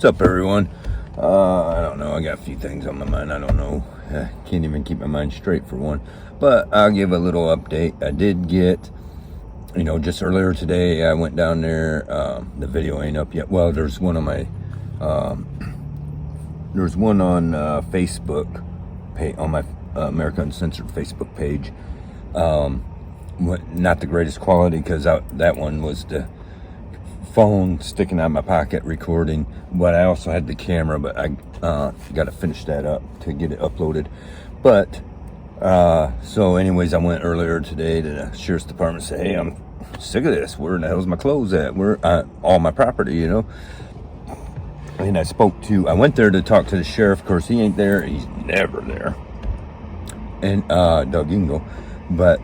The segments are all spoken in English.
What's up, everyone? I don't know. I got a few things on my mind. I don't know. I can't even keep my mind straight for one. But I'll give a little update. I did get, just earlier today, I went down there. The video ain't up yet. Well, there's one on my, there's one on Facebook, on my America Uncensored Facebook page. Not the greatest quality because that one was the phone sticking out of my pocket recording, but I also had the camera, but I got to finish that up to get it uploaded. But so anyways, I went earlier today to the sheriff's department and said, hey, I'm sick of this. Where in the hell's my clothes at? Where all my property, And I went there to talk to the sheriff. Of course, he ain't there. He's never there. And Doug Ingle, but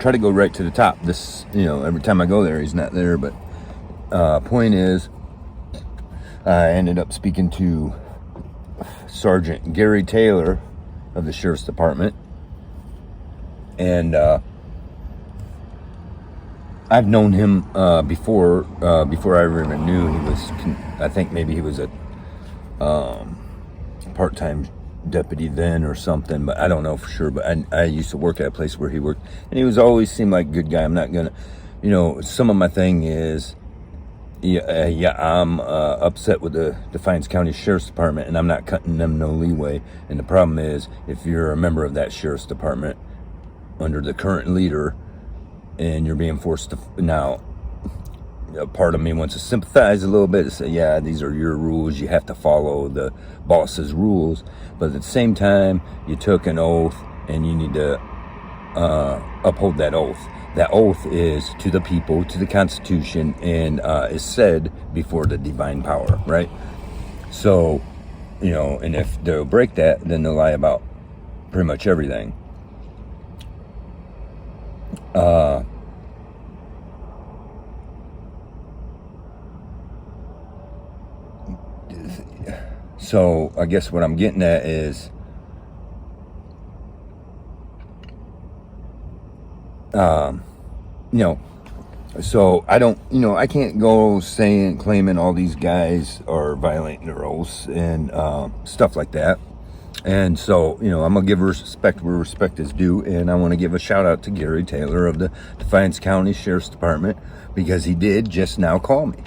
try to go right to the top. This, every time I go there, he's not there. But point is, I ended up speaking to Sergeant Gary Taylor of the Sheriff's Department. And I've known him before I even knew he was, I think maybe he was a part-time deputy then or something, but I don't know for sure. But I used to work at a place where he worked, and he was always seemed like a good guy. I'm not gonna, some of my thing is, I'm upset with the Defiance County Sheriff's Department, and I'm not cutting them no leeway. And the problem is, if you're a member of that Sheriff's Department under the current leader, and you're being forced to now. A part of me wants to sympathize a little bit and say, yeah, these are your rules. You have to follow the boss's rules. But at the same time, you took an oath and you need to uphold that oath. That oath is to the people, to the Constitution, and is said before the divine power, right? So, and if they'll break that, then they'll lie about pretty much everything. So I guess what I'm getting at is, so I don't, I can't go claiming all these guys are violating their oaths and stuff like that. And so, I'm gonna give respect where respect is due, and I want to give a shout out to Gary Taylor of the Defiance County Sheriff's Department, because he did just now call me.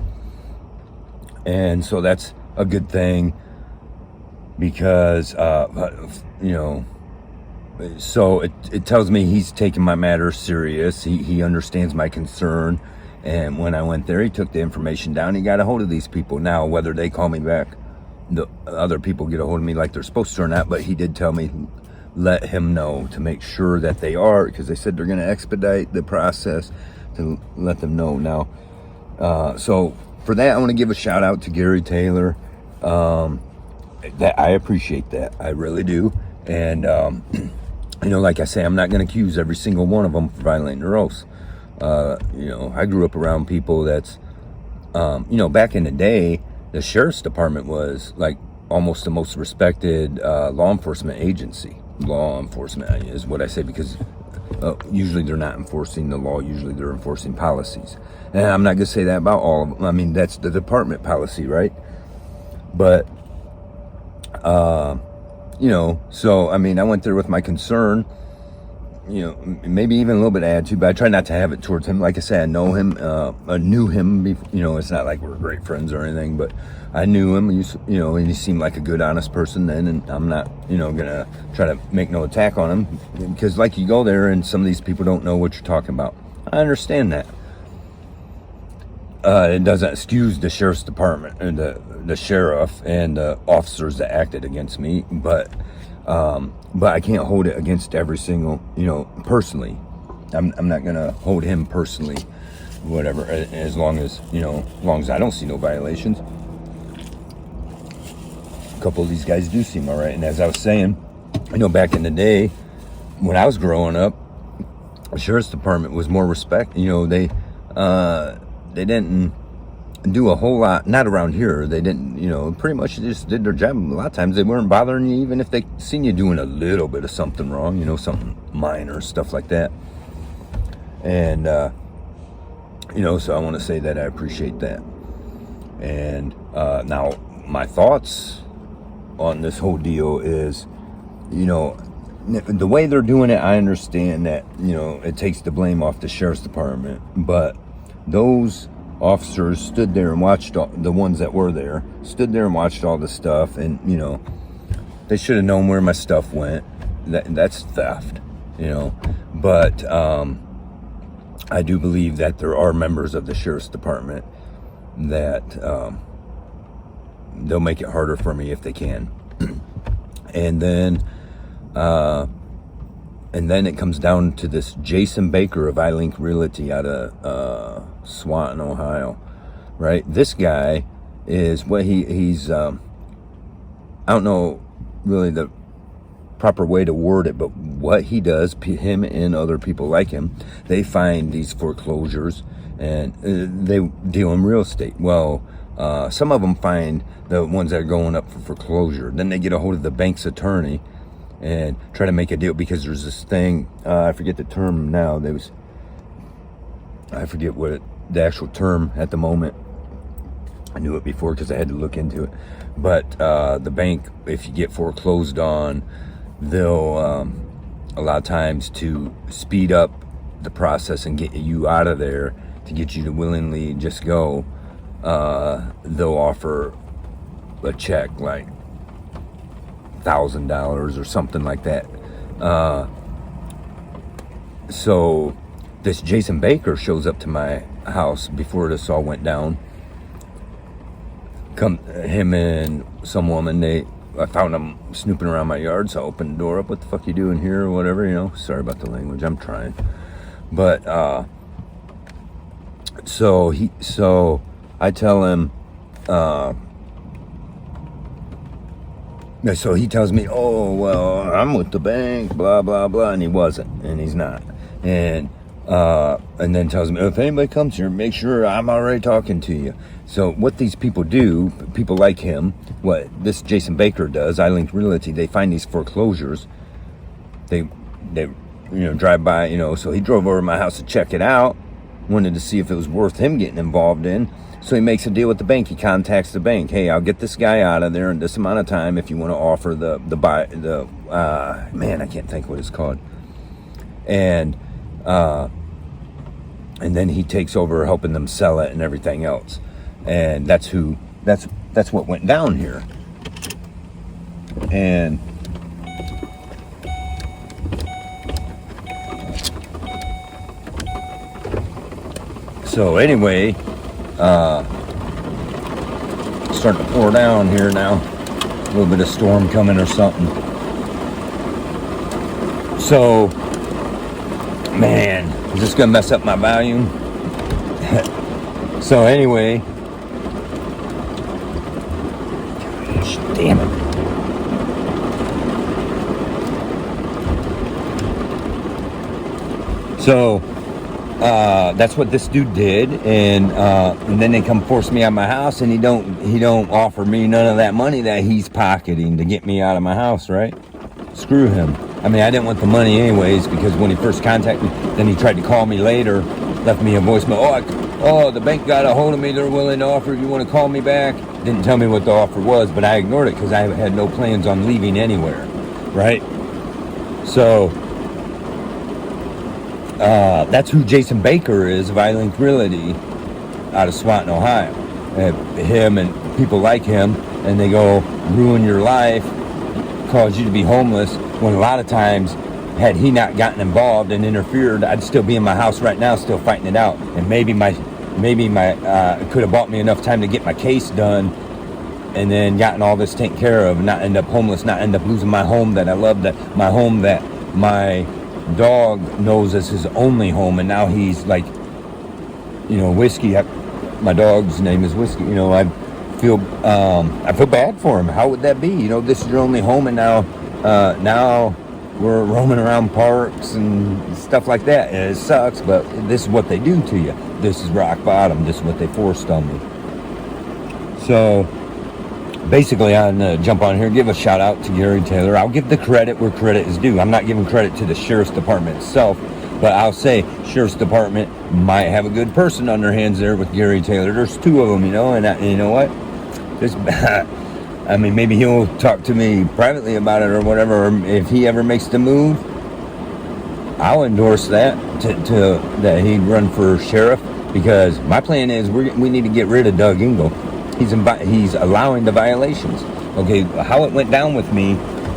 And so that's a good thing, because so it tells me he's taking my matter serious. He understands my concern, and when I went there, he took the information down. He got a hold of these people. Now, whether they call me back, the other people get a hold of me like they're supposed to or not, but he did tell me, let him know to make sure that they are, because they said they're going to expedite the process to let them know. Now, so for that, I want to give a shout out to Gary Taylor. That I appreciate that. I really do. And, like I say, I'm not going to accuse every single one of them for violating their oaths. I grew up around people that's, back in the day, the Sheriff's Department was like almost the most respected law enforcement agency. Law enforcement is what I say, because usually they're not enforcing the law. Usually they're enforcing policies. And I'm not going to say that about all of them. I mean, that's the department policy, right? But, so, I mean, I went there with my concern, maybe even a little bit of attitude, but I try not to have it towards him. Like I said, I know him, I knew him, it's not like we're great friends or anything, but I knew him, and he seemed like a good, honest person then, and I'm not, gonna try to make no attack on him, because like you go there and some of these people don't know what you're talking about. I understand that. It doesn't excuse the Sheriff's Department and the sheriff and the officers that acted against me, but I can't hold it against every single, personally. I'm not gonna hold him personally, whatever, as long as I don't see no violations. A couple of these guys do seem all right, and as I was saying, back in the day when I was growing up, the Sheriff's Department was more respect. They didn't do a whole lot, not around here. They didn't, pretty much just did their job. A lot of times they weren't bothering you, even if they seen you doing a little bit of something wrong, something minor, stuff like that. And, so I want to say that I appreciate that. And now my thoughts on this whole deal is, the way they're doing it, I understand that, it takes the blame off the sheriff's department, but those officers stood there and watched the ones that were there, stood there and watched all the stuff, and, they should have known where my stuff went. That's theft, but I do believe that there are members of the sheriff's department that they'll make it harder for me if they can. And then it comes down to this Jason Baker of iLink Realty out of Swanton, Ohio, right? This guy is he's I don't know really the proper way to word it, but what he does, him and other people like him, they find these foreclosures and they deal in real estate. Well, some of them find the ones that are going up for foreclosure. Then they get a hold of the bank's attorney and try to make a deal, because there's this thing, I forget the term now. I forget what the actual term at the moment. I knew it before because I had to look into it. But the bank, if you get foreclosed on, they'll a lot of times, to speed up the process and get you out of there, to get you to willingly just go, they'll offer a check like $1,000 or something like that. So this Jason Baker shows up to my house before this all went down. Him and some woman, I found them snooping around my yard, so I opened the door up. What the fuck you doing here, or whatever, Sorry about the language, I'm trying. But so I tell him, so he tells me, oh, well, I'm with the bank, blah, blah, blah, and he wasn't, and he's not. And then tells me, if anybody comes here, make sure I'm already talking to you. So what these people do, people like him, what this Jason Baker does, iLink Realty, they find these foreclosures. They drive by, so he drove over to my house to check it out, wanted to see if it was worth him getting involved in. So he makes a deal with the bank. He contacts the bank. Hey, I'll get this guy out of there in this amount of time if you want to offer man, I can't think what it's called. And then he takes over helping them sell it and everything else. And that's what went down here. And so anyway, starting to pour down here now. A little bit of storm coming or something. So, man, is this gonna mess up my volume? So anyway, gosh, damn it. So that's what this dude did, and then they come force me out of my house, and he don't offer me none of that money that he's pocketing to get me out of my house, right? Screw him. I mean, I didn't want the money anyways, because when he first contacted me, then he tried to call me later, left me a voicemail. Oh, the bank got a hold of me. They're willing to offer. You want to call me back? Didn't tell me what the offer was, but I ignored it because I had no plans on leaving anywhere, right? So that's who Jason Baker is of iLink Realty out of Swanton, Ohio. Him and people like him, and they go ruin your life, cause you to be homeless, when a lot of times, had he not gotten involved and interfered, I'd still be in my house right now, still fighting it out. And maybe my could have bought me enough time to get my case done, and then gotten all this taken care of, and not end up homeless, not end up losing my home that I love, my home that my dog knows as his only home, and now he's like, Whiskey. My dog's name is Whiskey. I feel bad for him. How would that be? This is your only home, and now we're roaming around parks and stuff like that. And it sucks, but this is what they do to you. This is rock bottom. This is what they forced on me. So basically, I'm going to jump on here, give a shout out to Gary Taylor. I'll give the credit where credit is due. I'm not giving credit to the sheriff's department itself. But I'll say, Sheriff's Department might have a good person on their hands there with Gary Taylor. There's two of them, you know, and you know what? This, I mean, maybe he'll talk to me privately about it or whatever. Or if he ever makes the move, I'll endorse that to that he'd run for sheriff, because my plan is we need to get rid of Doug Engel. He's allowing the violations. Okay, how it went down with me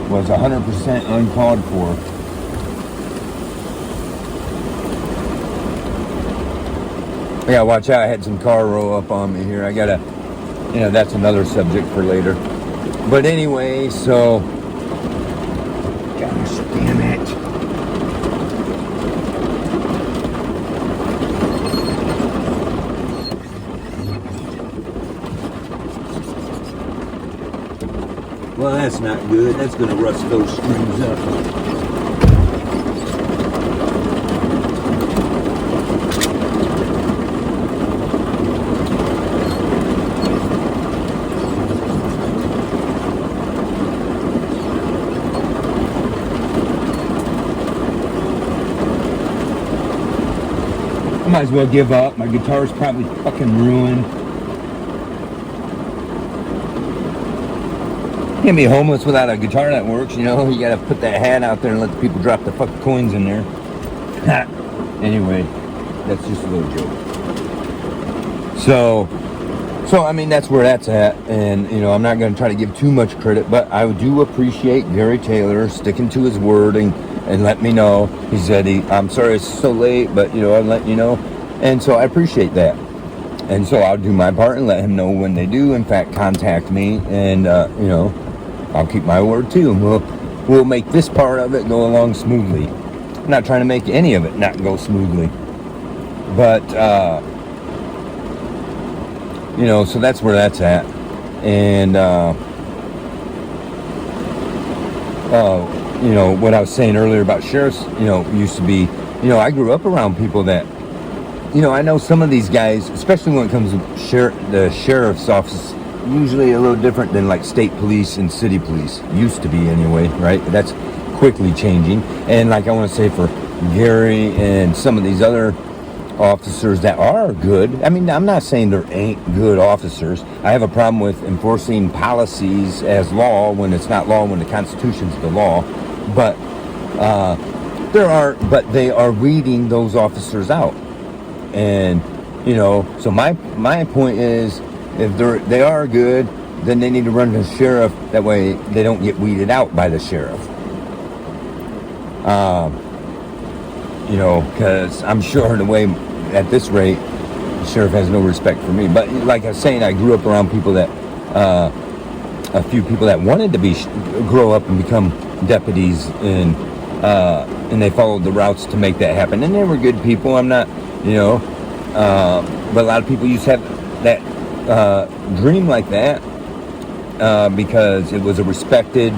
was 100% uncalled for. Yeah, watch out, I had some car roll up on me here. I gotta, you know, that's another subject for later. But anyway, so, gosh damn it. Well, that's not good. That's gonna rust those screws up. I might as well give up. My guitar's probably fucking ruined. Can't be homeless without a guitar that works, you know. You gotta put that hat out there and let the people drop the fucking coins in there. Anyway, that's just a little joke. So I mean, that's where that's at. And, you know, I'm not gonna try to give too much credit, but I do appreciate Gary Taylor sticking to his word and let me know. He said, I'm sorry it's so late, but, you know, I'll let you know. And so I appreciate that. And so I'll do my part and let him know when they do, in fact, contact me. And, you know, I'll keep my word too. And we'll make this part of it go along smoothly. I'm not trying to make any of it not go smoothly. But, you know, so that's where that's at. And, you know, what I was saying earlier about sheriffs, you know, used to be, you know, I grew up around people that, you know, I know some of these guys, especially when it comes to the sheriff's office, usually a little different than like state police and city police. Used to be anyway, right? That's quickly changing. And like I want to say for Gary and some of these other officers that are good, I mean, I'm not saying there ain't good officers. I have a problem with enforcing policies as law when it's not law, when the Constitution's the law. But they are weeding those officers out. And, you know, so my point is, if they are good, then they need to run to the sheriff. That way they don't get weeded out by the sheriff. You know, because I'm sure the way, at this rate, the sheriff has no respect for me. But like I was saying, I grew up around people that, a few people that wanted to grow up and become deputies, and they followed the routes to make that happen. And they were good people. I'm not, you know, but a lot of people used to have that dream like that because it was a respected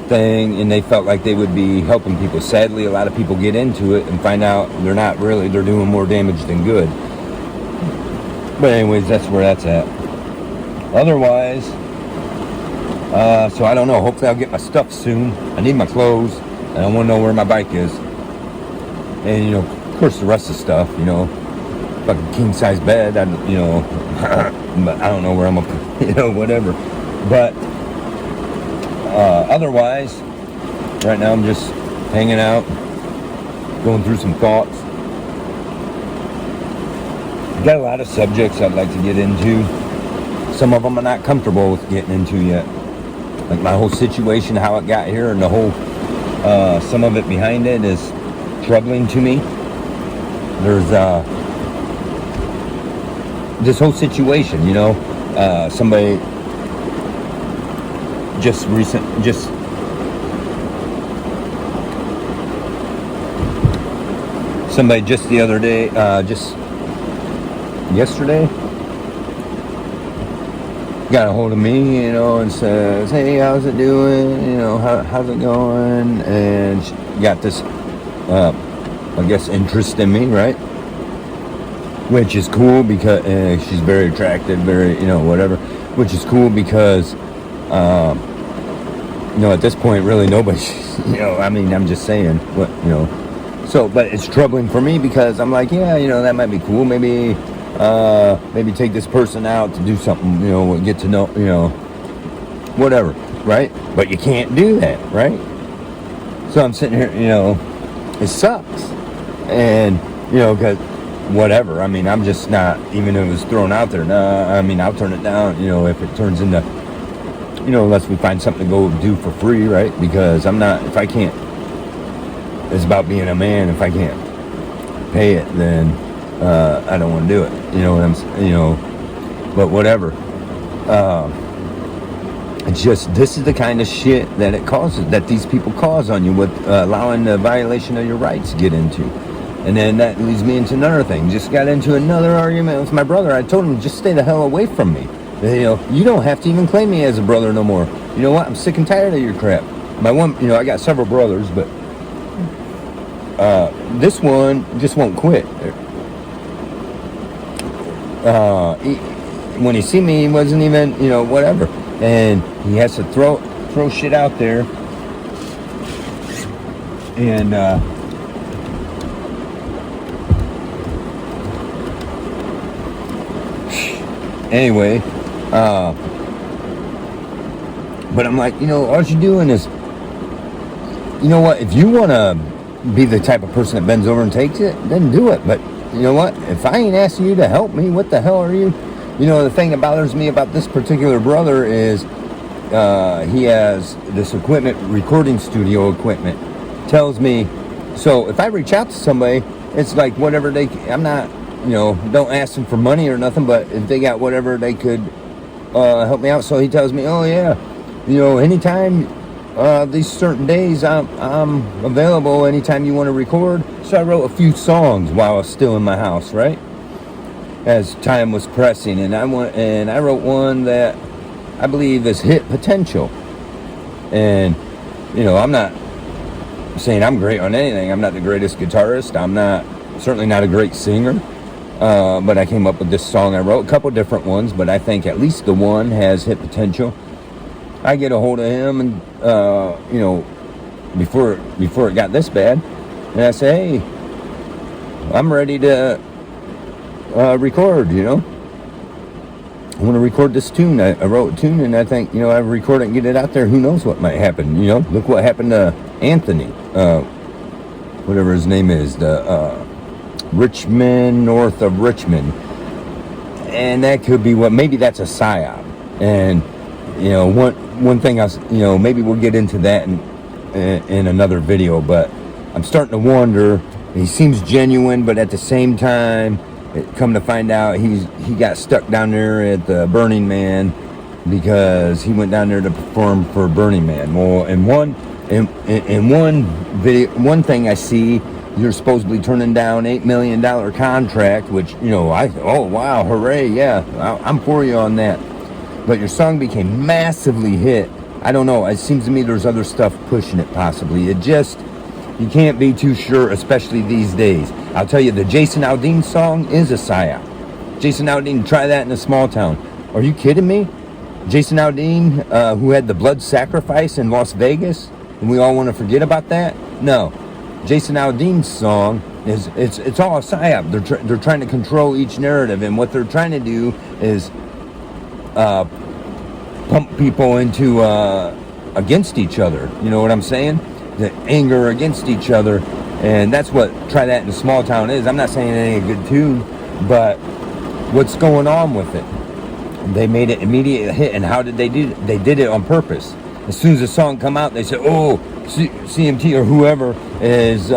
thing and they felt like they would be helping people. Sadly, a lot of people get into it and find out they're not really. They're doing more damage than good. But anyways, that's where that's at. Otherwise, so I don't know. Hopefully I'll get my stuff soon. I need my clothes and I want to know where my bike is. And, you know, of course, the rest of the stuff, you know, fucking king-size bed, you know, but I don't know where I'm up, you know, whatever. But otherwise, right now I'm just hanging out, going through some thoughts. Got a lot of subjects I'd like to get into. Some of them I'm not comfortable with getting into yet. Like my whole situation, how it got here, and the whole, some of it behind it is troubling to me. There's this whole situation, you know, somebody somebody just the other day, just yesterday, got a hold of me, you know, and says, hey, how's it doing? You know, how's it going? And she got this, I guess, interest in me, right? Which is cool because she's very attractive, very, you know, whatever. Which is cool because, you know, at this point, really nobody, you know, I mean, I'm just saying, what, you know, So, but it's troubling for me because I'm like, yeah, that might be cool. Maybe take this person out to do something, get to know, whatever, right? But you can't do that, right? So I'm sitting here, it sucks. And, because whatever, I mean, I'm just not, even if it was thrown out there, I mean, I'll turn it down, if it turns into, unless we find something to go do for free, right? Because if I can't, it's about being a man. If I can't pay it, then I don't want to do it. But whatever. It's just, this is the kind of shit that it causes, that these people cause on you with allowing the violation of your rights to get into. And then that leads me into another thing. Just got into another argument with my brother. I told him, just stay the hell away from me. You don't have to even claim me as a brother no more. You know what? I'm sick and tired of your crap. My one, I got several brothers, but this one just won't quit. When he see me, he wasn't even, whatever. And he has to throw shit out there. And anyway, but I'm like, all you're doing is, you know what? If you want to be the type of person that bends over and takes it, then do it. But you know what? If I ain't asking you to help me, what the hell are you? The thing that bothers me about this particular brother is he has this equipment, recording studio equipment. Tells me, so if I reach out to somebody, it's like whatever I'm not, don't ask them for money or nothing, but if they got whatever they could help me out. So he tells me, oh yeah, anytime, these certain days I'm available anytime you want to record. So I wrote a few songs while I was still in my house, right? As time was pressing, and I wrote one that I believe is hit potential. And I'm not saying I'm great on anything. I'm not the greatest guitarist. I'm certainly not a great singer. But I came up with this song. I wrote a couple different ones, but I think at least the one has hit potential. I get a hold of him, and before it got this bad, and I say, hey, I'm ready to record. I want to record this tune. I wrote a tune, and I think I record it and get it out there. Who knows what might happen? Look what happened to Anthony, whatever his name is, the Richmond, north of Richmond, and that could be maybe that's a psyop. And one thing maybe we'll get into that in another video, but I'm starting to wonder. He seems genuine, but at the same time, come to find out, he got stuck down there at the Burning Man because he went down there to perform for Burning Man. Well, in one video, one thing I see, you're supposedly turning down $8 million contract, which oh wow, hooray, yeah, I'm for you on that. But your song became massively hit. I don't know. It seems to me there's other stuff pushing it, possibly. You can't be too sure, especially these days. I'll tell you, the Jason Aldean song is a psyop. Jason Aldean, try that in a small town. Are you kidding me? Jason Aldean, who had the blood sacrifice in Las Vegas, and we all want to forget about that? No. Jason Aldean's song it's all a psyop. They're trying to control each narrative, and what they're trying to do is pump people into against each other. You know what I'm saying? The anger against each other, and that's what Try That in a Small Town is. I'm not saying it ain't a good tune, but what's going on with it? They made it immediate hit, and how did they do it? They did it on purpose. As soon as the song come out, they said, oh, CMT or whoever is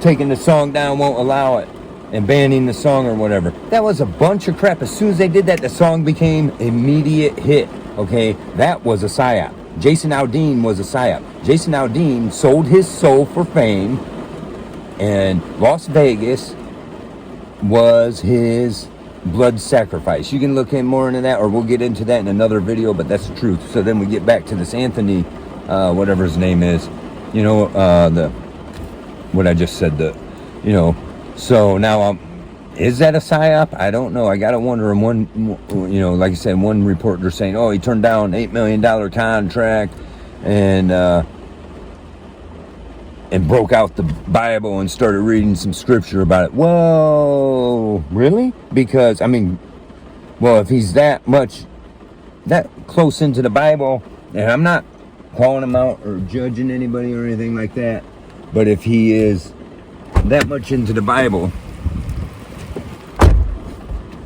taking the song down, won't allow it, and banning the song or whatever. That was a bunch of crap. As soon as they did that, the song became immediate hit. Okay, that was a psyop. Jason Aldean was a psyop. Jason Aldean sold his soul for fame, and Las Vegas was his blood sacrifice. You can look in more into that, or we'll get into that in another video, but that's the truth. So then we get back to this Anthony, whatever his name is, what I just said, so now is that a psyop? I don't know. I gotta wonder. In one, like I said, one report they're saying, oh, he turned down $8 million contract, and and broke out the Bible and started reading some scripture about it. Whoa, really? Because, I mean, well, if he's that close into the Bible, and I'm not calling him out or judging anybody or anything like that, but if he is that much into the Bible,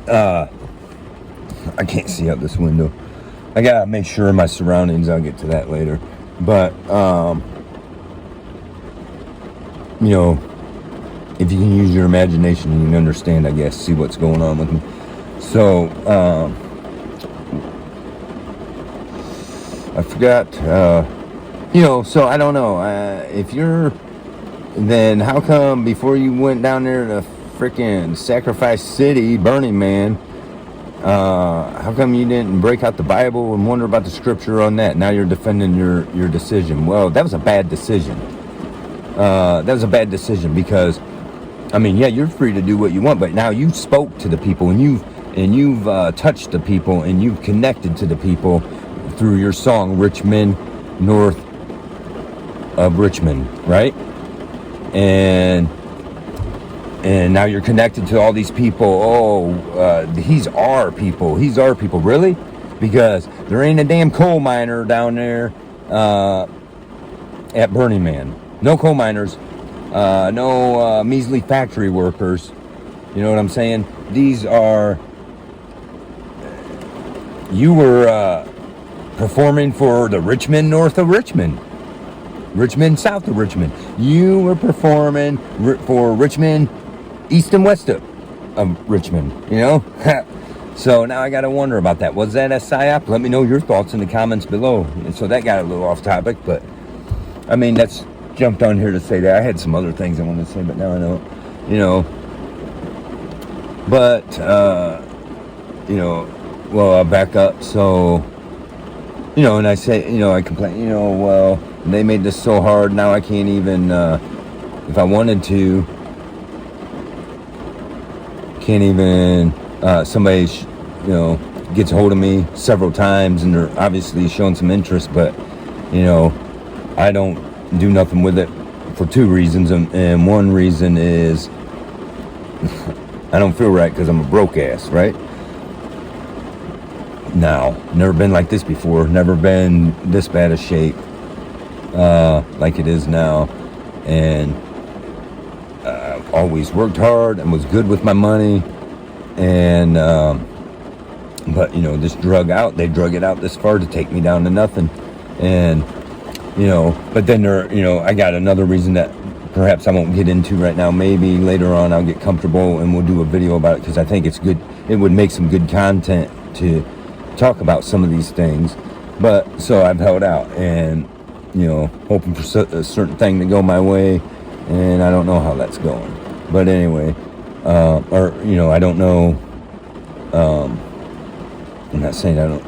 I can't see out this window. I gotta make sure of my surroundings. I'll get to that later. But, you know, if you can use your imagination, you can understand, I guess, see what's going on with me. So, I forgot, you know, so I don't know. If you're, then how come before you went down there to freaking Sacrifice City, Burning Man, how come you didn't break out the Bible and wonder about the scripture on that? Now you're defending your decision. Well, that was a bad decision. That was a bad decision because, I mean, yeah, you're free to do what you want, but now you spoke to the people and you've touched the people and you've connected to the people through your song, Richmond, North of Richmond, right? And now you're connected to all these people. Oh, he's our people. He's our people. Really? Because there ain't a damn coal miner down there at Burning Man. No coal miners. No measly factory workers. You know what I'm saying? These are... You were performing for the Richmond North of Richmond. Richmond South of Richmond. You were performing for Richmond East and West of Richmond, you know? So now I got to wonder about that. Was that a psyop? Let me know your thoughts in the comments below. And so that got a little off topic, but I mean, that's jumped on here to say that. I had some other things I wanted to say, but now I know, you know. But, you know, well, I'll back up. So, you know, and I say, you know, I complain, you know, well, they made this so hard. Now I can't even, if I wanted to, can't even, somebody, you know, gets a hold of me several times and they're obviously showing some interest, but, you know, I don't do nothing with it for two reasons. And one reason is I don't feel right because I'm a broke ass, right? Now, never been like this before, never been this bad a shape like it is now, and always worked hard and was good with my money, and but you know, they drug it out this far to take me down to nothing. And you know, but then there, you know, I got another reason that perhaps I won't get into right now. Maybe later on I'll get comfortable and we'll do a video about it, because I think it's good. It would make some good content to talk about some of these things. But so I've held out and, you know, hoping for a certain thing to go my way, and I don't know how that's going. But anyway, or you know, I don't know. I'm not saying I don't.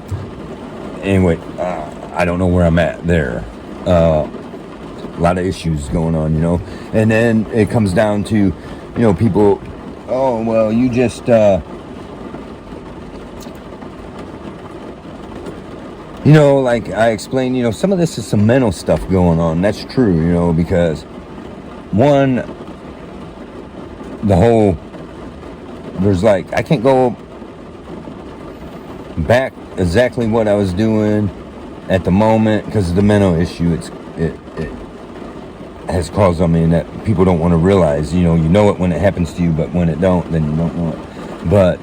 Anyway, I don't know where I'm at there. A lot of issues going on, you know. And then it comes down to, you know, people. Oh well, you just. You know, like I explained, you know, some of this is some mental stuff going on. That's true, you know, because one, there's like, I can't go back exactly what I was doing at the moment because of the mental issue it has caused on me, and that people don't want to realize. You know it when it happens to you, but when it don't, then you don't know it. But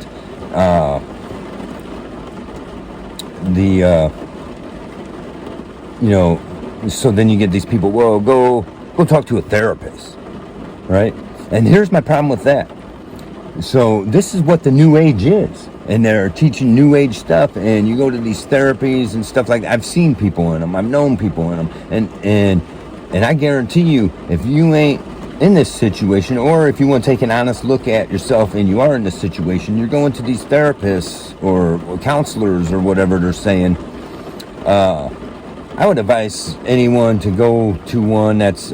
you know, so then you get these people, well, go talk to a therapist, right? And here's my problem with that. So this is what the new age is, and they're teaching new age stuff, and you go to these therapies and stuff like that. I've seen people in them, I've known people in them, and I guarantee you, if you ain't in this situation, or if you want to take an honest look at yourself and you are in this situation, you're going to these therapists or counselors or whatever they're saying. I would advise anyone to go to one that's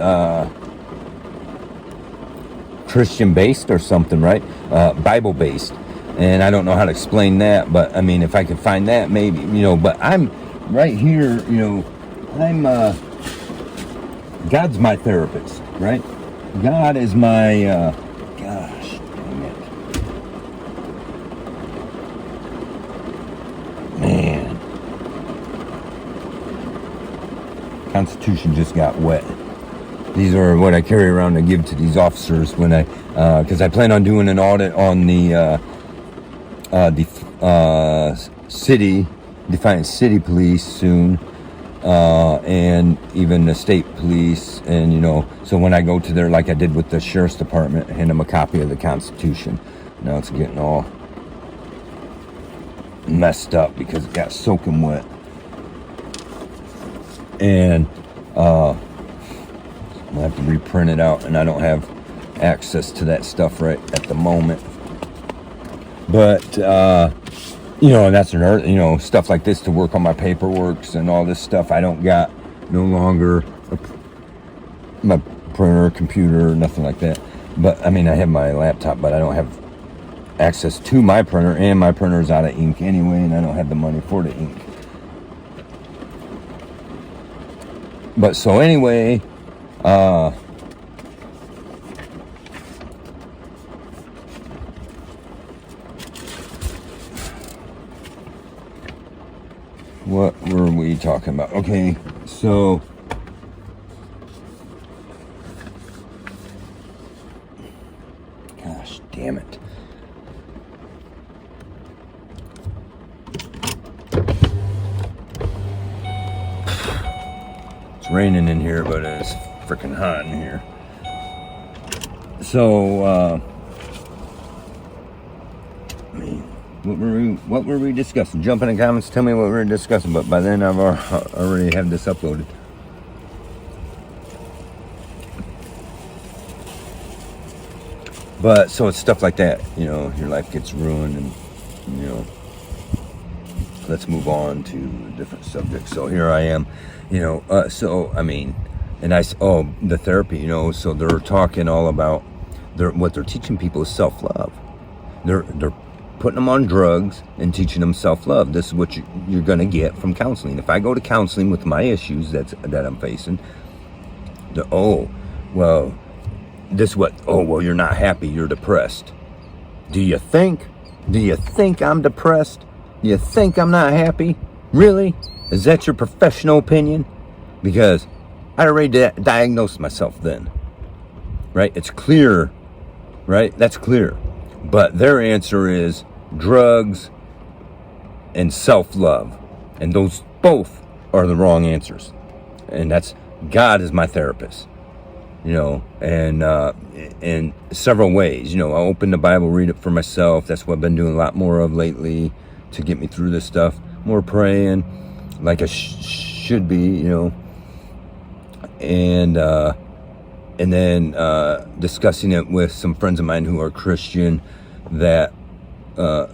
Christian-based or something, right? Bible-based. And I don't know how to explain that, but I mean, if I could find that, maybe, you know. But I'm right here, you know, I'm God's my therapist, right? God is my, gosh, dang it. Man. Constitution just got wet. These are what I carry around to give to these officers when because I plan on doing an audit on the Defiance City Police soon, and even the state police, and so when I go to there, like I did with the sheriff's department, hand them a copy of the Constitution. Now it's getting all messed up because it got soaking wet, and I'm gonna have to reprint it out, and I don't have access to that stuff right at the moment. But that's another, stuff like this to work on my paperwork and all this stuff. I don't got no longer my printer, computer, nothing like that. But I mean, I have my laptop, but I don't have access to my printer, and my printer's out of ink anyway, and I don't have the money for the ink. But so anyway, what were we talking about? Okay, so gosh damn it. It's raining in here, but it's freaking hot in here. So, what were we discussing? Jump in the comments, tell me what we were discussing. But by then, I've already have this uploaded. But so it's stuff like that. Your life gets ruined, and let's move on to a different subject. So here I am, so I mean, and the therapy, so they're talking all about what they're teaching people is self-love. They're putting them on drugs and teaching them self-love. This is what you're going to get from counseling. If I go to counseling with my issues that I'm facing, you're not happy, you're depressed. Do you think I'm depressed? Do you think I'm not happy? Really? Is that your professional opinion? Because I already diagnosed myself then. Right? It's clear. Right? That's clear. But their answer is drugs and self-love. And those both are the wrong answers. And that's God is my therapist. And in several ways. I open the Bible, read it for myself. That's what I've been doing a lot more of lately to get me through this stuff. More praying, like I should be, and then discussing it with some friends of mine who are Christian that, that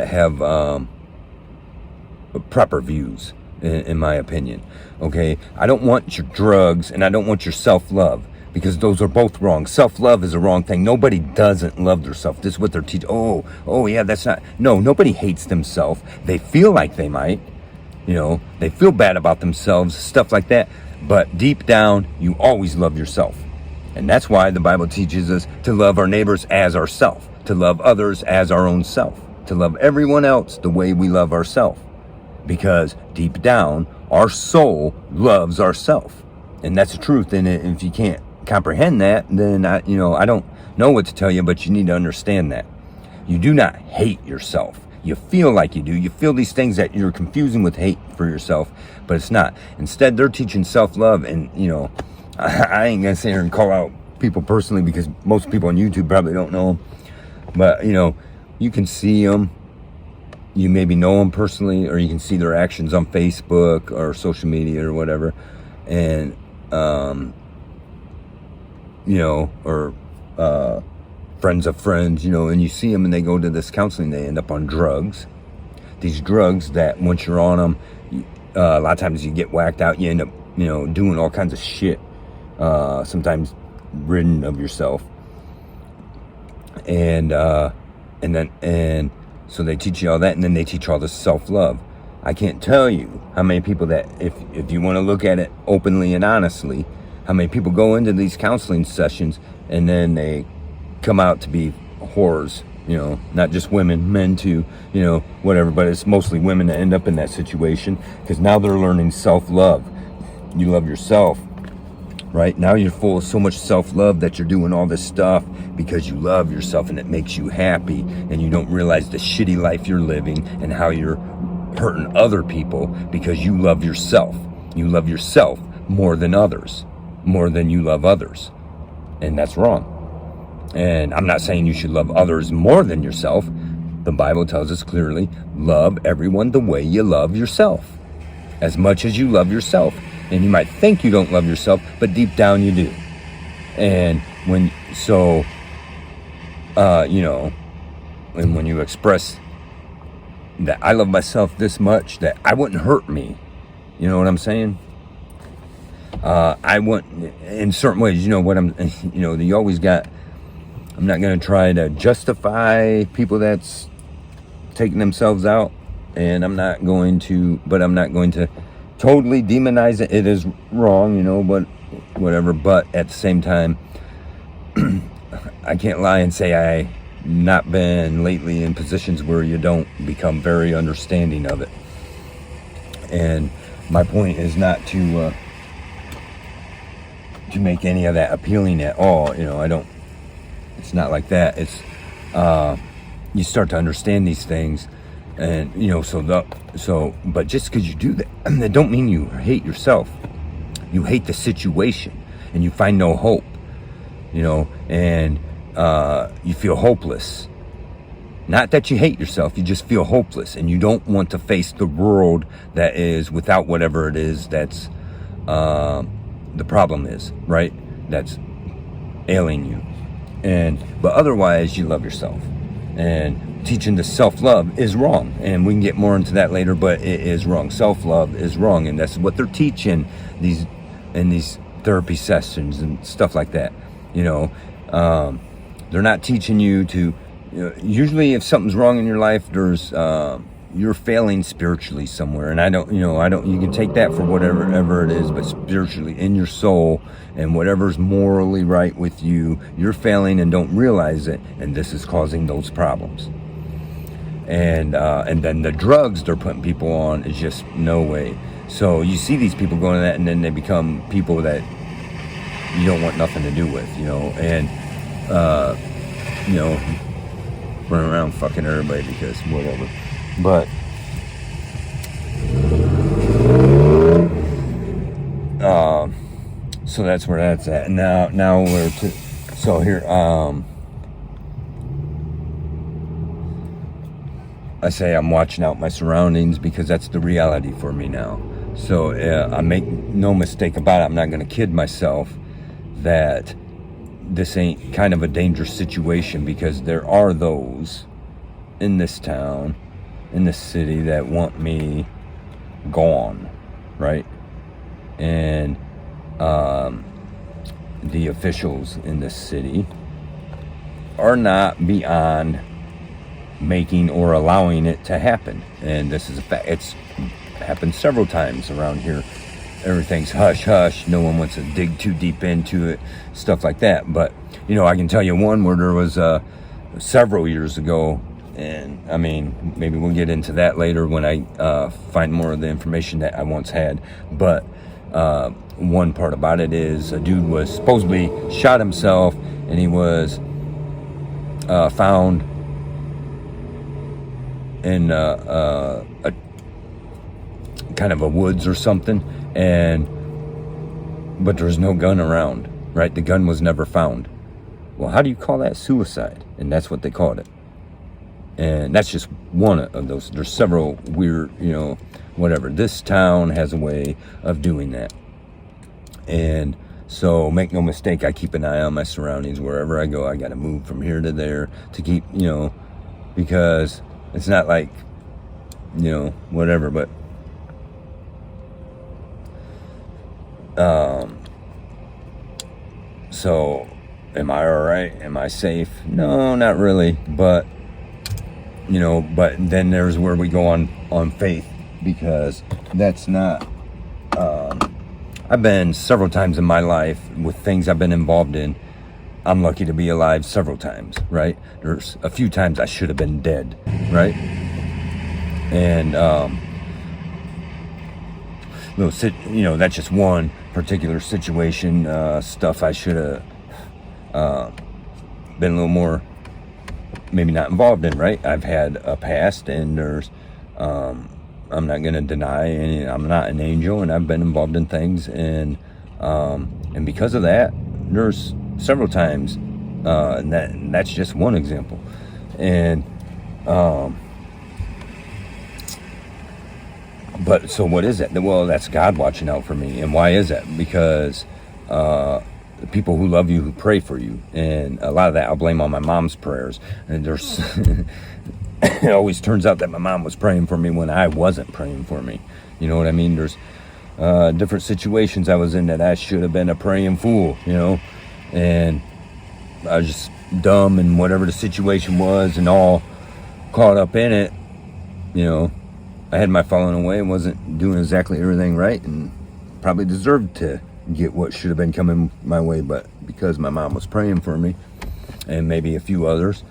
have proper views, in my opinion. Okay, I don't want your drugs, and I don't want your self-love, because those are both wrong. Self-love is a wrong thing. Nobody doesn't love themselves. This is what they're teaching. Oh yeah, that's not. No, nobody hates themselves. They feel like they might. They feel bad about themselves, stuff like that. But deep down, you always love yourself. And that's why the Bible teaches us to love our neighbors as ourselves, to love others as our own self, to love everyone else the way we love ourselves. Because deep down, our soul loves ourself. And that's the truth. And if you can't comprehend that, then I don't know what to tell you, but you need to understand that. You do not hate yourself. You feel like you do. You feel these things that you're confusing with hate for yourself, but it's not. Instead, they're teaching self-love, and, I ain't going to sit here and call out people personally because most people on YouTube probably don't know them. But, you can see them. You maybe know them personally, or you can see their actions on Facebook or social media or whatever. And, or friends of friends, and you see them and they go to this counseling, they end up on drugs. These drugs that once you're on them, a lot of times you get whacked out, you end up, doing all kinds of shit, sometimes ridden of yourself. And so they teach you all that, and then they teach all this self-love. I can't tell you how many people that, if you want to look at it openly and honestly, how many people go into these counseling sessions and then they come out to be whores, not just women, men too, whatever, but it's mostly women that end up in that situation because now they're learning self-love. You love yourself, right? Now you're full of so much self-love that you're doing all this stuff because you love yourself and it makes you happy, and you don't realize the shitty life you're living and how you're hurting other people because you love yourself. You love yourself more than others, more than you love others, and that's wrong. And I'm not saying you should love others more than yourself. The Bible tells us clearly, love everyone the way you love yourself, as much as you love yourself. And you might think you don't love yourself, but deep down you do. And when you express that I love myself this much, that I wouldn't hurt me, you know what I'm saying? I wouldn't, in certain ways, you always got, I'm not going to try to justify people that's taking themselves out, and I'm not going to totally demonize it. It is wrong, but whatever. But at the same time, I can't lie and say I not been lately in positions where you don't become very understanding of it. And my point is not to make any of that appealing at all. I don't. It's not like that. It's you start to understand these things, and but just because you do that, that don't mean you hate yourself. You hate the situation, and you find no hope. And you feel hopeless. Not that you hate yourself, you just feel hopeless, and you don't want to face the world that is without whatever it is that's the problem is, right? That's ailing you. But otherwise, you love yourself. And teaching the self-love is wrong. And we can get more into that later, but it is wrong. Self-love is wrong. And that's what they're teaching in these therapy sessions and stuff like that. They're not teaching you to, usually if something's wrong in your life, there's, you're failing spiritually somewhere. And you can take that for whatever it is, but spiritually in your soul and whatever's morally right with you, you're failing and don't realize it. And this is causing those problems. And then the drugs they're putting people on is just no way. So you see these people going to that, and then they become people that you don't want nothing to do with, and, run around fucking everybody because whatever. But so that's where that's at. Now we're so here. I say I'm watching out my surroundings because that's the reality for me now. So I make no mistake about it. I'm not going to kid myself that this ain't kind of a dangerous situation, because there are those in this town, in this city, that want me gone, right? And the officials in this city are not beyond making or allowing it to happen. And this is a fact. It's happened several times around here. Everything's hush hush. No one wants to dig too deep into it, stuff like that. But I can tell you one where there was several years ago, and I mean, maybe we'll get into that later when I find more of the information that I once had. But one part about it is a dude was supposedly shot himself, and he was found in a kind of a woods or something, but there's no gun around, right? The gun was never found. Well, how do you call that? Suicide. And that's what they called it. And that's just one of those. There's several weird, whatever. This town has a way of doing that. And so make no mistake, I keep an eye on my surroundings. Wherever I go, I got to move from here to there to keep, because it's not like, whatever, but so am I all right? Am I safe? No, not really. But, but then there's where we go on faith. because that's not, I've been several times in my life with things I've been involved in. I'm lucky to be alive several times, right? There's a few times I should have been dead, right? And, that's just one particular situation, stuff I should have been a little more, maybe not involved in, right? I've had a past, and there's, I'm not going to deny, and I'm not an angel, and I've been involved in things, and because of that, there's several times, and that's just one example, and but so what is it? Well, that's God watching out for me. And why is that? Because the people who love you, who pray for you, and a lot of that I'll blame on my mom's prayers. And there's it always turns out that my mom was praying for me when I wasn't praying for me. You know what I mean? There's different situations I was in that I should have been a praying fool, and I was just dumb, and whatever the situation was, and all caught up in it, I had my falling away and wasn't doing exactly everything right, and probably deserved to get what should have been coming my way, but because my mom was praying for me, and maybe a few others,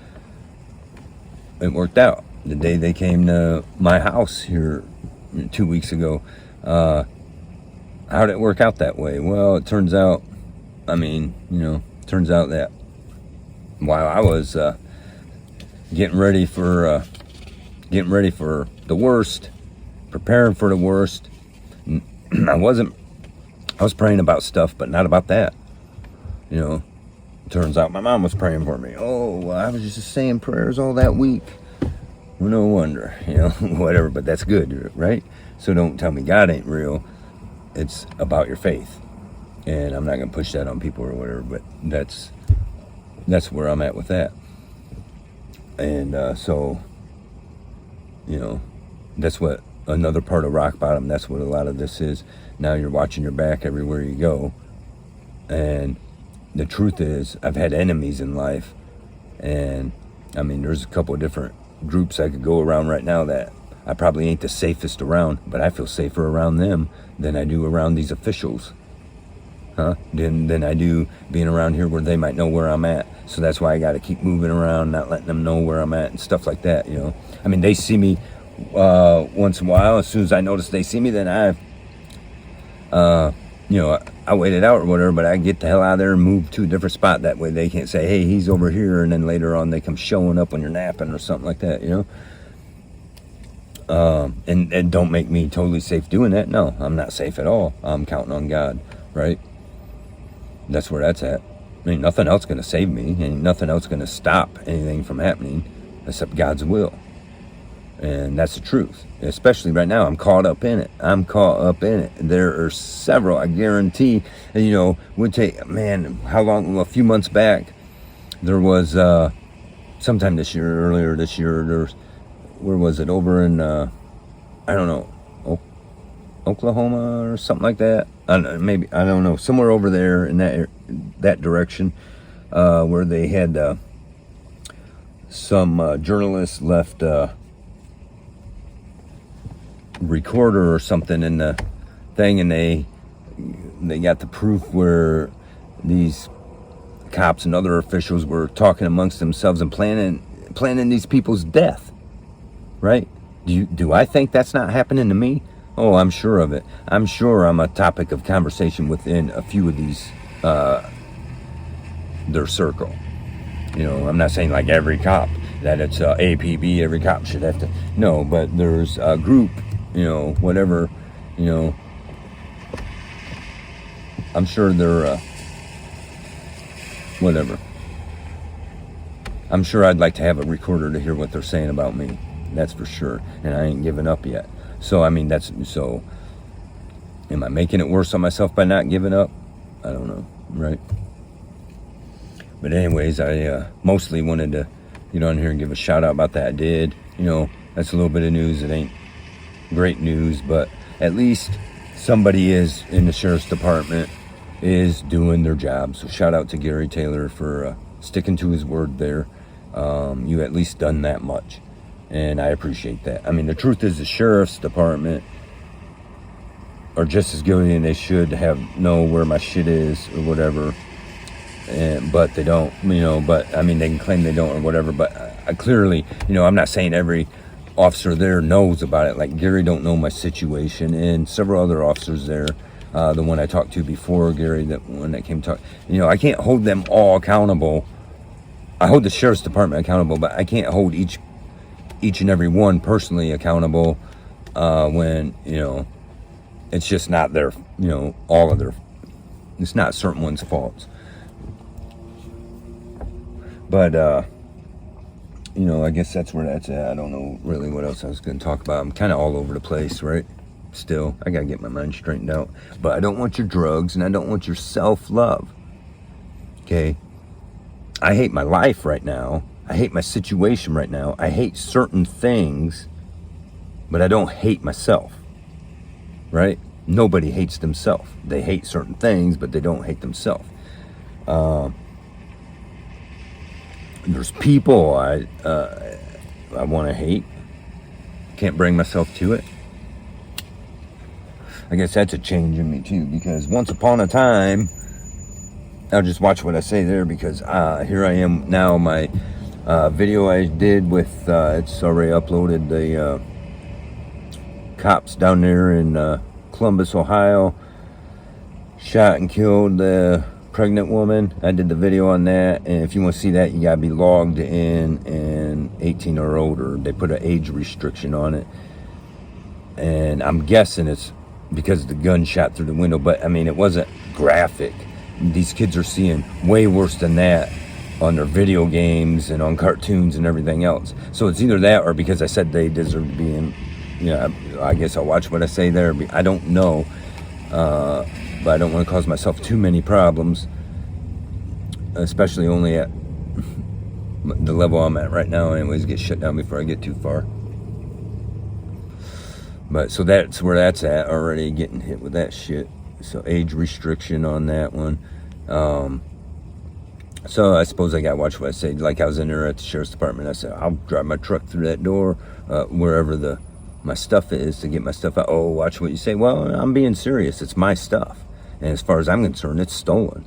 it worked out. The day they came to my house here 2 weeks ago, how did it work out that way? Well, it turns out, that while I was getting ready for the worst, preparing for the worst, I was praying about stuff, but not about that. Turns out my mom was praying for me. Oh, well, I was just saying prayers all that week. Well, no wonder, whatever, but that's good, right? So don't tell me God ain't real. It's about your faith. And I'm not going to push that on people or whatever, but that's where I'm at with that. And so, that's what another part of rock bottom, that's what a lot of this is. Now you're watching your back everywhere you go. And the truth is, I've had enemies in life. And, there's a couple of different groups I could go around right now that I probably ain't the safest around, but I feel safer around them than I do around these officials. Than I do being around here where they might know where I'm at. So that's why I got to keep moving around, not letting them know where I'm at and stuff like that, They see me once in a while. As soon as I notice they see me, then I wait it out or whatever, but I get the hell out of there and move to a different spot. That way they can't say, hey, he's over here, and then later on they come showing up when you're napping or something like that, and don't make me totally safe doing that. No, I'm not safe at all. I'm counting on God, right? That's where that's at. Ain't nothing else going to save me. Ain't nothing else going to stop anything from happening except God's will. And that's the truth. Especially right now, I'm caught up in it. There are several, I guarantee, would take, how long? Well, a few months back, there was, sometime earlier this year, there's, where was it? Over in, I don't know, Oklahoma or something like that. Maybe, I don't know, somewhere over there in that direction, where they had some journalists left a recorder or something in the thing, and they got the proof where these cops and other officials were talking amongst themselves and planning these people's death, right? Do I think that's not happening to me? Oh, I'm sure of it. I'm sure I'm a topic of conversation within a few of these, their circle. I'm not saying like every cop, that it's APB, every cop should have to. No, but there's a group, whatever, I'm sure they're, whatever. I'm sure I'd like to have a recorder to hear what they're saying about me. That's for sure. And I ain't given up yet. So, so am I making it worse on myself by not giving up? I don't know, right? But anyways, I mostly wanted to get on here and give a shout out about that. I did. That's a little bit of news. It ain't great news, but at least somebody is in the sheriff's department is doing their job. So shout out to Gary Taylor for sticking to his word there. You at least done that much. and I appreciate that. I mean, the truth is the sheriff's department are just as guilty, and they should know where my shit is or whatever. But they don't, but I mean, they can claim they don't or whatever, but I clearly, I'm not saying every officer there knows about it. Like Gary don't know my situation, and several other officers there, the one I talked to before Gary, that one that came talk, I can't hold them all accountable. I hold the sheriff's department accountable, but I can't hold each and every one personally accountable, when, it's just not their, all of their, it's not certain ones' faults. But, I guess that's where that's at. I don't know really what else I was going to talk about. I'm kind of all over the place, right? Still, I got to get my mind straightened out. But I don't want your drugs, and I don't want your self-love. Okay? I hate my life right now. I hate my situation right now. I hate certain things, but I don't hate myself. Right? Nobody hates themselves. They hate certain things, but they don't hate themselves. There's people I want to hate. Can't bring myself to it. I guess that's a change in me too, because once upon a time, I'll just watch what I say there, because here I am now. My video I did with, it's already uploaded, the cops down there in Columbus, Ohio, shot and killed the pregnant woman. I did the video on that, and if you want to see that, you gotta be logged in and 18 or older. They put an age restriction on it, and I'm guessing it's because the gun shot through the window, but I mean, it wasn't graphic. These kids are seeing way worse than that on their video games and on cartoons and everything else. So it's either that, or because I said they deserve to be in, I guess I'll watch what I say there. I don't know, but I don't want to cause myself too many problems, especially only at the level I'm at right now. Anyways, get shut down before I get too far. But so that's where that's at, already getting hit with that shit. So age restriction on that one. So I suppose I got to watch what I say. Like I was in there at the sheriff's department. I said, I'll drive my truck through that door, wherever my stuff is, to get my stuff out. Oh, watch what you say. Well, I'm being serious. It's my stuff. And as far as I'm concerned, it's stolen.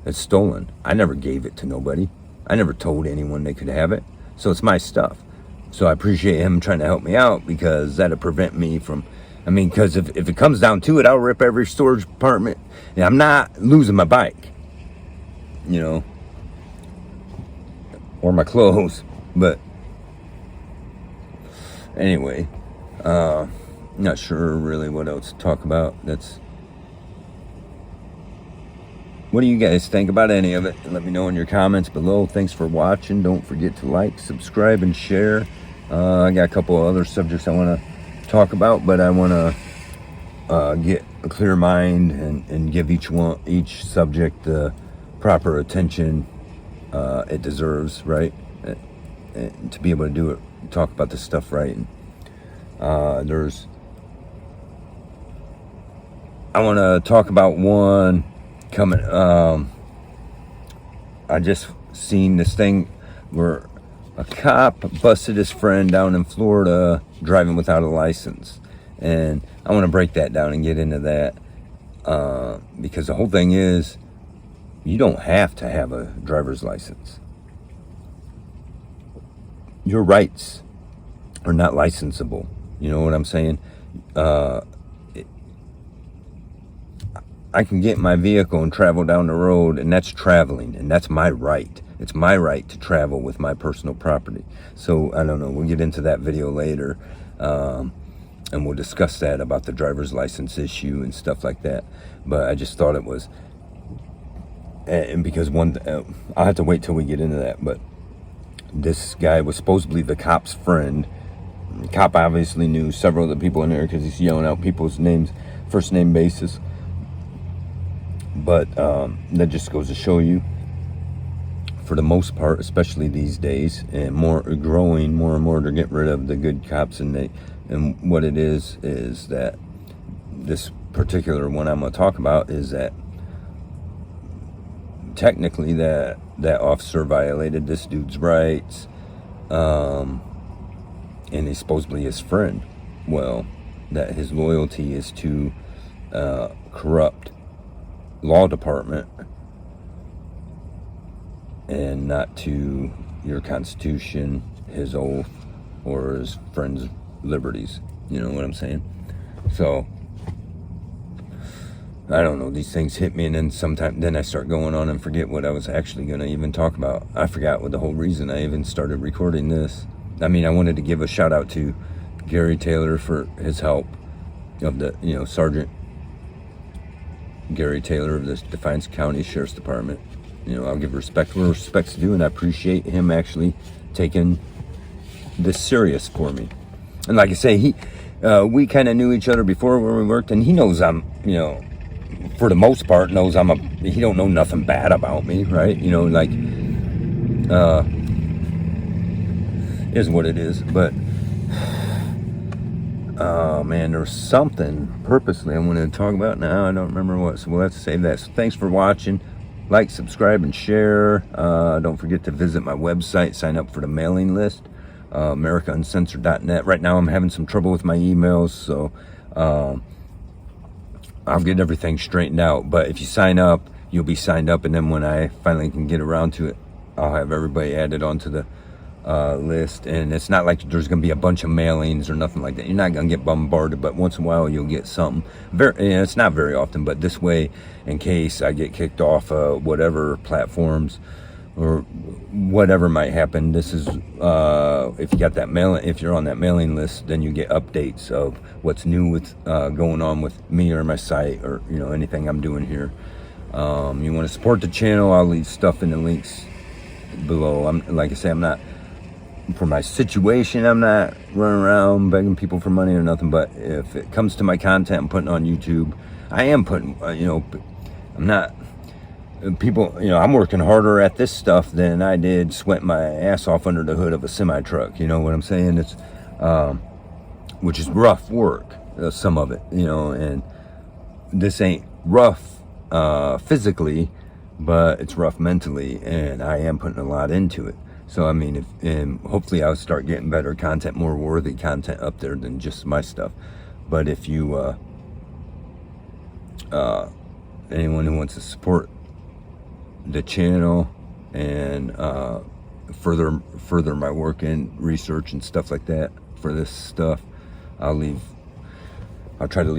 It's stolen. I never gave it to nobody. I never told anyone they could have it. So it's my stuff. So I appreciate him trying to help me out, because that'll prevent me from, because if it comes down to it, I'll rip every storage department. And I'm not losing my bike, or my clothes. But anyway, not sure really what else to talk about. What do you guys think about any of it? Let me know in your comments below. Thanks for watching. Don't forget to like, subscribe, and share. I got a couple of other subjects I want to talk about, but I want to get a clear mind and give each subject the proper attention it deserves, right? And to be able to do it, talk about this stuff right. I want to talk about one coming. I just seen this thing where a cop busted his friend down in Florida driving without a license, and I want to break that down and get into that, because the whole thing is, you don't have to have a driver's license. Your rights are not licensable. You know what I'm saying? I can get my vehicle and travel down the road, and that's traveling, and that's my right. It's my right to travel with my personal property. So I don't know, we'll get into that video later, and we'll discuss that about the driver's license issue and stuff like that. But I just thought it was, and because I'll have to wait till we get into that, but this guy was supposedly the cop's friend. The cop obviously knew several of the people in there, because he's yelling out people's names, first name basis. But that just goes to show you, for the most part, especially these days, and growing more and more, they're getting rid of the good cops, and what it is that this particular one I'm going to talk about is that technically that officer violated this dude's rights, and he's supposedly his friend. Well, that his loyalty is to corrupt law department and not to your Constitution, his oath, or his friend's liberties. You know what I'm saying? So I don't know, these things hit me, and then I start going on and forget what I was actually going to even talk about. I forgot what the whole reason I even started recording this. I mean, I wanted to give a shout out to Gary Taylor for his help, of the, Sergeant Gary Taylor of the Defiance County Sheriff's Department. I'll give respect where respect's due, and I appreciate him actually taking this serious for me. And like I say, we kind of knew each other before where we worked, and he knows I'm, for the most part, knows he don't know nothing bad about me, right? Is what it is. But oh man, there's something purposely I wanted to talk about now. I don't remember what, so we'll have to save that. So thanks for watching. Like, subscribe, and share. Don't forget to visit my website, sign up for the mailing list, AmericaUncensored.net. Right now I'm having some trouble with my emails, so I'll get everything straightened out. But if you sign up, you'll be signed up, and then when I finally can get around to it, I'll have everybody added onto the list. And it's not like there's going to be a bunch of mailings or nothing like that. You're not going to get bombarded, but once in a while you'll get something. It's not very often, but this way, in case I get kicked off whatever platforms or whatever might happen, this is if you got that if you're on that mailing list, then you get updates of what's new with going on with me or my site, or anything I'm doing here. You want to support the channel, I'll leave stuff in the links below. Like I say, I'm not, for my situation, I'm not running around begging people for money or nothing. But if it comes to my content I'm putting on YouTube, I am putting, I'm not, people, I'm working harder at this stuff than I did sweating my ass off under the hood of a semi truck. You know what I'm saying? It's, which is rough work, some of it, and this ain't rough physically, but it's rough mentally, and I am putting a lot into it. So I mean, and hopefully I'll start getting better content, more worthy content up there than just my stuff. But if you anyone who wants to support the channel and further my work and research and stuff like that for this stuff, I'll try to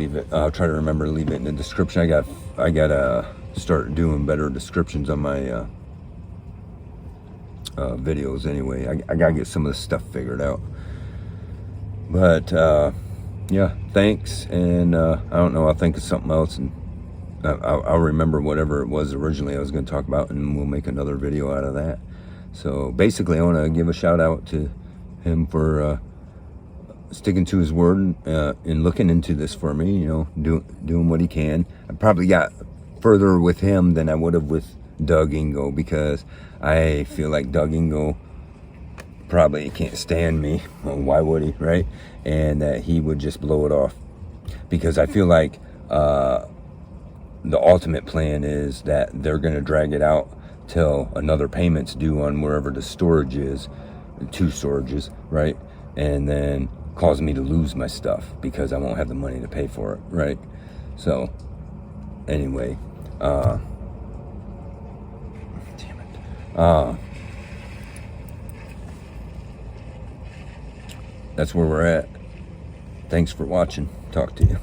remember to leave it in the description. I gotta start doing better descriptions on my videos anyway. I gotta get some of this stuff figured out. But yeah, thanks. And I don't know, I'll think of something else, and I'll remember whatever it was originally I was going to talk about, and we'll make another video out of that. So basically, I want to give a shout out to him for sticking to his word and looking into this for me, doing what he can. I probably got further with him than I would have with Doug Ingo, because I feel like Doug Ingo probably can't stand me. Well, why would he, right? And that he would just blow it off, because I feel like the ultimate plan is that they're going to drag it out till another payment's due on wherever the storage is, 2 storages, right? And then cause me to lose my stuff because I won't have the money to pay for it, right? So anyway, damn it. That's where we're at. Thanks for watching. Talk to you.